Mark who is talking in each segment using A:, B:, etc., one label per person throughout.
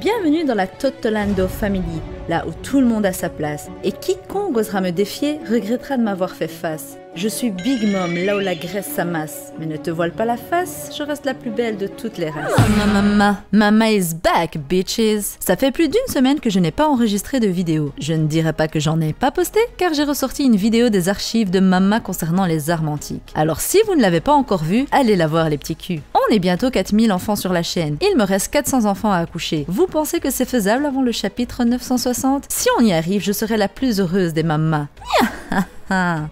A: Bienvenue dans la Totolando Family, là où tout le monde a sa place. Et quiconque osera me défier regrettera de m'avoir fait face. Je suis Big Mom, là où la graisse s'amasse. Mais ne te voile pas la face, je reste la plus belle de toutes les races. Mama is back, bitches. Ça fait plus d'une semaine que je n'ai pas enregistré de vidéo. Je ne dirais pas que j'en ai pas posté, car j'ai ressorti une vidéo des archives de Mama concernant les armes antiques. Alors si vous ne l'avez pas encore vue, allez la voir les petits culs. On est bientôt 4000 enfants sur la chaîne. Il me reste 400 enfants à accoucher. Vous pensez que c'est faisable avant le chapitre 960? Si on y arrive, je serai la plus heureuse des mamas.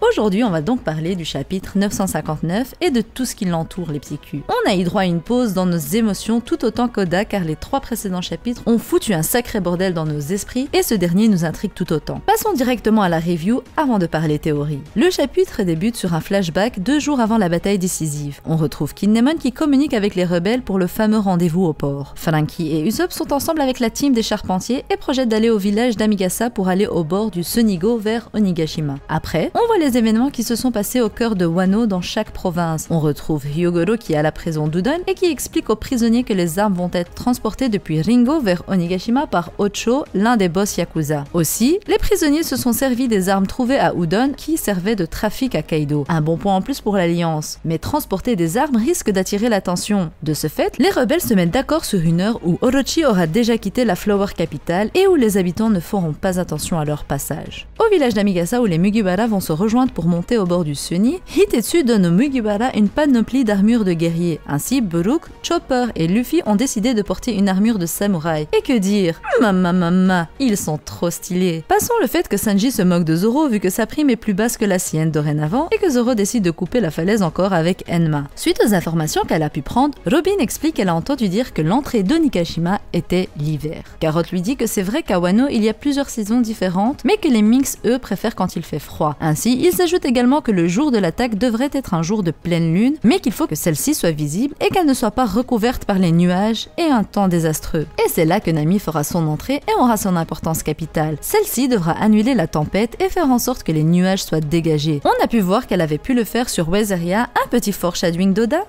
A: Aujourd'hui, on va donc parler du chapitre 959 et de tout ce qui l'entoure, les petits culs. On a eu droit à une pause dans nos émotions tout autant qu'Oda, car les 3 précédents chapitres ont foutu un sacré bordel dans nos esprits et ce dernier nous intrigue tout autant. Passons directement à la review avant de parler théorie. Le chapitre débute sur un flashback 2 jours avant la bataille décisive. On retrouve Kinemon qui communique avec les rebelles pour le fameux rendez-vous au port. Franky et Usopp sont ensemble avec la team des charpentiers et projettent d'aller au village d'Amigasa pour aller au bord du Sonigo vers Onigashima. Après, on voit les événements qui se sont passés au cœur de Wano dans chaque province. On retrouve Hyogoro qui est à la prison d'Udon et qui explique aux prisonniers que les armes vont être transportées depuis Ringo vers Onigashima par Ocho, l'un des boss Yakuza. Aussi, les prisonniers se sont servis des armes trouvées à Udon qui servaient de trafic à Kaido. Un bon point en plus pour l'Alliance. Mais transporter des armes risque d'attirer l'attention. De ce fait, les rebelles se mettent d'accord sur une heure où Orochi aura déjà quitté la Flower Capital et où les habitants ne feront pas attention à leur passage. Au village d'Amigasa où les Mugiwara vont se rejoindre pour monter au bord du Sunny, Hitetsu donne aux Mugiwara une panoplie d'armures de guerriers. Ainsi, Brook, Chopper et Luffy ont décidé de porter une armure de samouraï. Et que dire? Ils sont trop stylés. Passons le fait que Sanji se moque de Zoro vu que sa prime est plus basse que la sienne dorénavant et que Zoro décide de couper la falaise encore avec Enma. Suite aux informations qu'elle a pu prendre, Robin explique qu'elle a entendu dire que l'entrée d'Onigashima était l'hiver. Carotte lui dit que c'est vrai qu'à Wano il y a plusieurs saisons différentes, mais que les Minks eux préfèrent quand il fait froid. Ainsi, il s'ajoute également que le jour de l'attaque devrait être un jour de pleine lune, mais qu'il faut que celle-ci soit visible et qu'elle ne soit pas recouverte par les nuages et un temps désastreux. Et c'est là que Nami fera son entrée et aura son importance capitale. Celle-ci devra annuler la tempête et faire en sorte que les nuages soient dégagés. On a pu voir qu'elle avait pu le faire sur Wezeria, un petit foreshadowing d'Oda.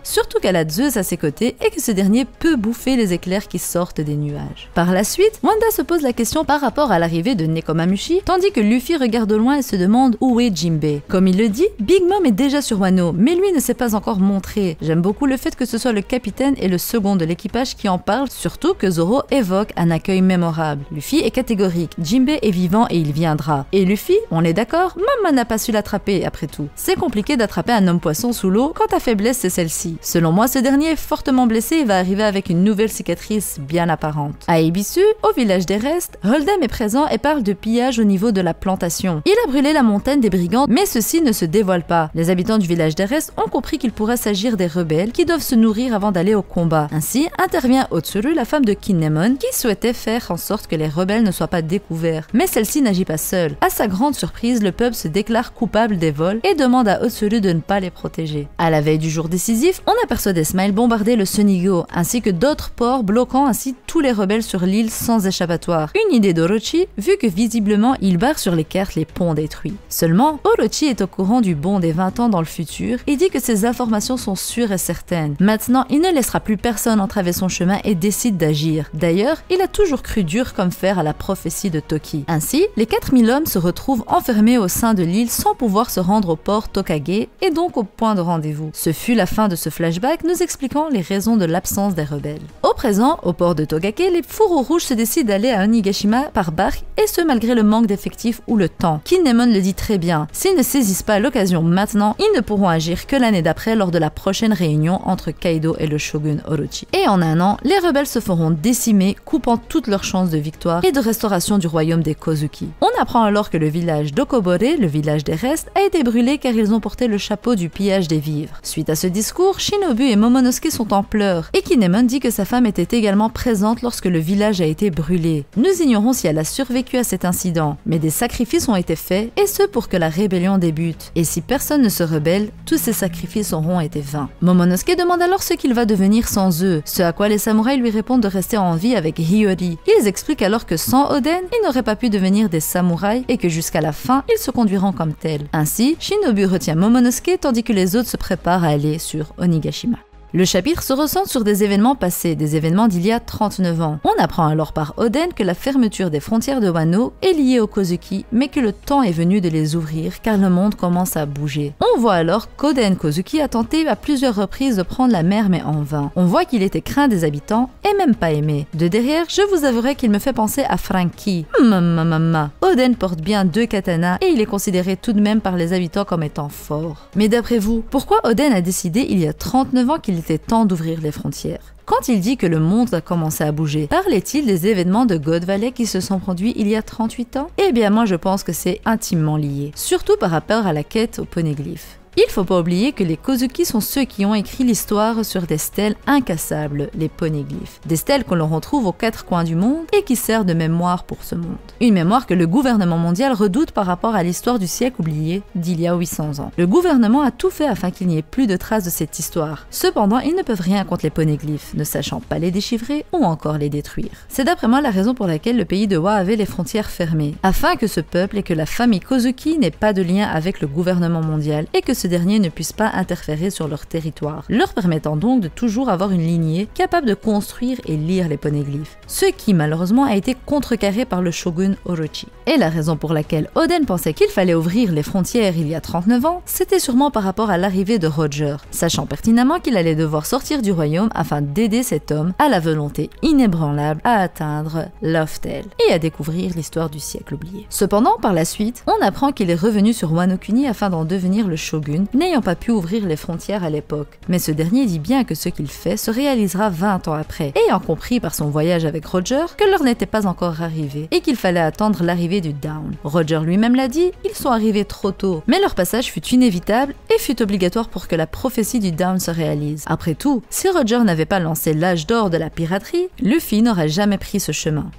A: Surtout qu'elle a Zeus à ses côtés et que ce dernier peut bouffer les éclairs qui sortent des nuages. Par la suite, Wanda se pose la question par rapport à l'arrivée de Nekomamushi, tandis que Luffy regarde au loin et se demande où est Jinbei. Comme il le dit, Big Mom est déjà sur Wano, mais lui ne s'est pas encore montré. J'aime beaucoup le fait que ce soit le capitaine et le second de l'équipage qui en parlent, surtout que Zoro évoque un accueil mémorable. Luffy est catégorique, Jinbei est vivant et il viendra. Et Luffy, on est d'accord, Mama n'a pas su l'attraper après tout. C'est compliqué d'attraper un homme poisson sous l'eau quand ta faiblesse c'est celle-ci. Selon moi, ce dernier est fortement blessé et va arriver avec une nouvelle cicatrice bien apparente. À Ebisu, au village des restes, Holdem est présent et parle de pillage au niveau de la plantation. Il a brûlé la montagne des brigands, mais ceci ne se dévoile pas. Les habitants du village des restes ont compris qu'il pourrait s'agir des rebelles qui doivent se nourrir avant d'aller au combat. Ainsi, intervient Otsuru, la femme de Kinemon, qui souhaitait faire en sorte que les rebelles ne soient pas découverts. Mais celle-ci n'agit pas seule. À sa grande surprise, le peuple se déclare coupable des vols et demande à Otsuru de ne pas les protéger. À la veille du jour décisif, on aperçoit des Smiles bombarder le Sonigo, ainsi que d'autres ports bloquant ainsi tous les rebelles sur l'île sans échappatoire. Une idée d'Orochi, vu que visiblement il barre sur les cartes les ponts détruits. Seulement, Orochi est au courant du bond des 20 ans dans le futur et dit que ces informations sont sûres et certaines. Maintenant, il ne laissera plus personne entraver son chemin et décide d'agir. D'ailleurs, il a toujours cru dur comme fer à la prophétie de Toki. Ainsi, les 4000 hommes se retrouvent enfermés au sein de l'île sans pouvoir se rendre au port Tokage et donc au point de rendez-vous. Ce fut la fin de ce flashback nous expliquant les raisons de l'absence des rebelles. Au présent, au port de Tokage, les fourreaux rouges se décident d'aller à Onigashima par barque et ce malgré le manque d'effectifs ou le temps. Kinemon le dit très bien, s'ils ne saisissent pas l'occasion maintenant, ils ne pourront agir que l'année d'après lors de la prochaine réunion entre Kaido et le shogun Orochi. Et en un an, les rebelles se feront décimer, coupant toutes leurs chances de victoire et de restauration du royaume des Kozuki. On apprend alors que le village d'Okobore, le village des restes, a été brûlé car ils ont porté le chapeau du pillage des vivres. Suite à ce discours, Shinobu et Momonosuke sont en pleurs et Kinemon dit que sa femme était également présente lorsque le village a été brûlé. Nous ignorons si elle a survécu à cet incident, mais des sacrifices ont été faits et ce pour que la rébellion débute. Et si personne ne se rebelle, tous ces sacrifices auront été vains. Momonosuke demande alors ce qu'il va devenir sans eux, ce à quoi les samouraïs lui répondent de rester en vie avec Hiyori. Ils expliquent alors que sans Oden, ils n'auraient pas pu devenir des samouraïs et que jusqu'à la fin, ils se conduiront comme tels. Ainsi, Shinobu retient Momonosuke tandis que les autres se préparent à aller sur Onigashima. Le chapitre se recentre sur des événements passés, des événements d'il y a 39 ans. On apprend alors par Oden que la fermeture des frontières de Wano est liée aux Kozuki, mais que le temps est venu de les ouvrir car le monde commence à bouger. On voit alors qu'Oden Kozuki a tenté à plusieurs reprises de prendre la mer mais en vain. On voit qu'il était craint des habitants et même pas aimé. De derrière, je vous avouerai qu'il me fait penser à Franky. Oden porte bien 2 katanas et il est considéré tout de même par les habitants comme étant fort. Mais d'après vous, pourquoi Oden a décidé il y a 39 ans qu'il était temps d'ouvrir les frontières? Quand il dit que le monde a commencé à bouger, parlait-il des événements de God Valley qui se sont produits il y a 38 ans? Eh bien moi je pense que c'est intimement lié, surtout par rapport à la quête aux poneglyphes. Il faut pas oublier que les Kozuki sont ceux qui ont écrit l'histoire sur des stèles incassables, les poneglyphes. Des stèles que l'on retrouve aux 4 coins du monde et qui servent de mémoire pour ce monde. Une mémoire que le gouvernement mondial redoute par rapport à l'histoire du siècle oublié d'il y a 800 ans. Le gouvernement a tout fait afin qu'il n'y ait plus de traces de cette histoire. Cependant, ils ne peuvent rien contre les poneglyphes, ne sachant pas les déchiffrer ou encore les détruire. C'est d'après moi la raison pour laquelle le pays de Wa avait les frontières fermées, afin que ce peuple et que la famille Kozuki n'aient pas de lien avec le gouvernement mondial et que ce dernier ne puisse pas interférer sur leur territoire, leur permettant donc de toujours avoir une lignée capable de construire et lire les poneglyphes. Ce qui malheureusement a été contrecarré par le shogun Orochi. Et la raison pour laquelle Oden pensait qu'il fallait ouvrir les frontières il y a 39 ans, c'était sûrement par rapport à l'arrivée de Roger, sachant pertinemment qu'il allait devoir sortir du royaume afin d'aider cet homme à la volonté inébranlable à atteindre Loftel et à découvrir l'histoire du siècle oublié. Cependant, par la suite, on apprend qu'il est revenu sur Wano Kuni afin d'en devenir le shogun, n'ayant pas pu ouvrir les frontières à l'époque. Mais ce dernier dit bien que ce qu'il fait se réalisera 20 ans après, ayant compris par son voyage avec Roger que l'heure n'était pas encore arrivée et qu'il fallait attendre l'arrivée du Dawn. Roger lui-même l'a dit, ils sont arrivés trop tôt, mais leur passage fut inévitable et fut obligatoire pour que la prophétie du Dawn se réalise. Après tout, si Roger n'avait pas lancé l'âge d'or de la piraterie, Luffy n'aurait jamais pris ce chemin.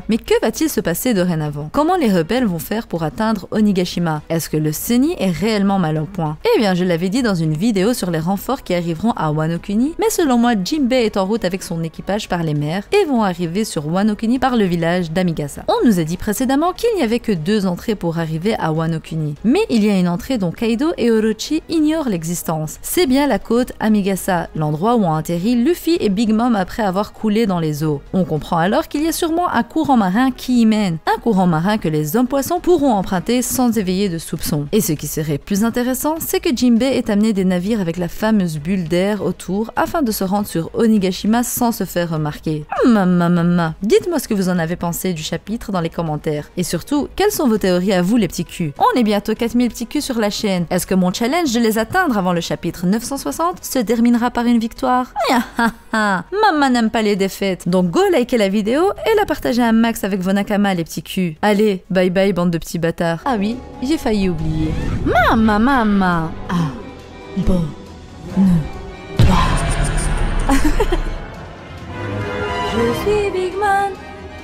A: Mais que va-t-il se passer dorénavant? Comment les rebelles vont faire pour atteindre Onigashima? Est-ce que le Sunny est réellement mal au point? Eh bien, je l'avais dit dans une vidéo sur les renforts qui arriveront à Wano Kuni, mais selon moi, Jinbei est en route avec son équipage par les mers et vont arriver sur Wano Kuni par le village d'Amigasa. On nous a dit précédemment qu'il n'y avait que 2 entrées pour arriver à Wano Kuni, mais il y a une entrée dont Kaido et Orochi ignorent l'existence. C'est bien la côte Amigasa, l'endroit où ont atterri Luffy et Big Mom après avoir coulé dans les eaux. On comprend alors qu'il y a sûrement un courant marin qui y mène, un courant marin que les hommes poissons pourront emprunter sans éveiller de soupçons. Et ce qui serait plus intéressant, c'est que Jinbei ait amené des navires avec la fameuse bulle d'air autour afin de se rendre sur Onigashima sans se faire remarquer. Dites-moi ce que vous en avez pensé du chapitre dans les commentaires. Et surtout, quelles sont vos théories à vous les petits culs? On est bientôt 4000 petits culs sur la chaîne. Est-ce que mon challenge de les atteindre avant le chapitre 960 se terminera par une victoire? Maman n'aime pas les défaites. Donc go liker la vidéo et la partager un max avec vos nakamas les petits culs. Allez, bye bye bande de petits bâtards. Ah oui, j'ai failli oublier. Maman. Ah, bon, ne pas. Je suis Big Mom,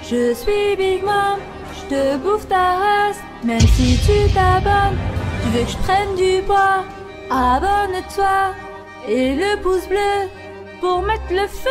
A: je suis Big Mom, je te bouffe ta race, même si tu t'abonnes. Tu veux que je prenne du poids? Abonne-toi et le pouce bleu pour mettre le feu.